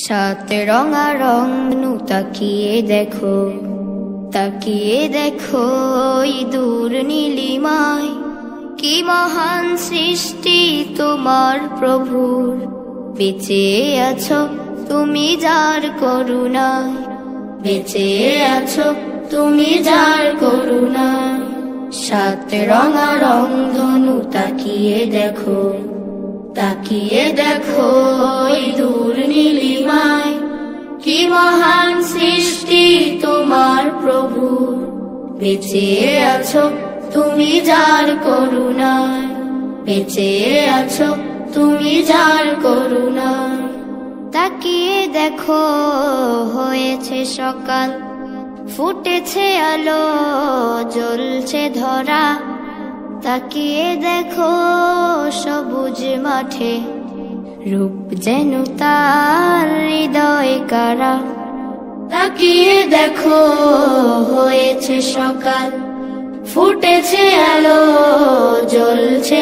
সাত রঙা রঙ তাকিয়ে দেখো ওই দূর নীলিমায়, কি মহান সৃষ্টি তোমার প্রভুর। বেঁচে আছো তুমি যার করুণায়, বেঁচে আছো তুমি যার করুণায়। সাত রঙা রংধনু তাকিয়ে দেখো ওই দূর নীলিমায়, কি মহান সৃষ্টি তোমার প্রভু। বেঁচে আছো তুমি যার করুণায়, বেঁচে আছো তুমি যার করুণায়। তাকিয়ে দেখো হয়েছে সকাল, ফুটেছে আলো জ্বলছে ধরা। তাকিয়ে দেখো সবুজ মাঠে, রূপ যেন তার হৃদয় কারা। তাকিয়ে দেখো হয়েছে সকাল, ফুটেছে আলো জ্বলছে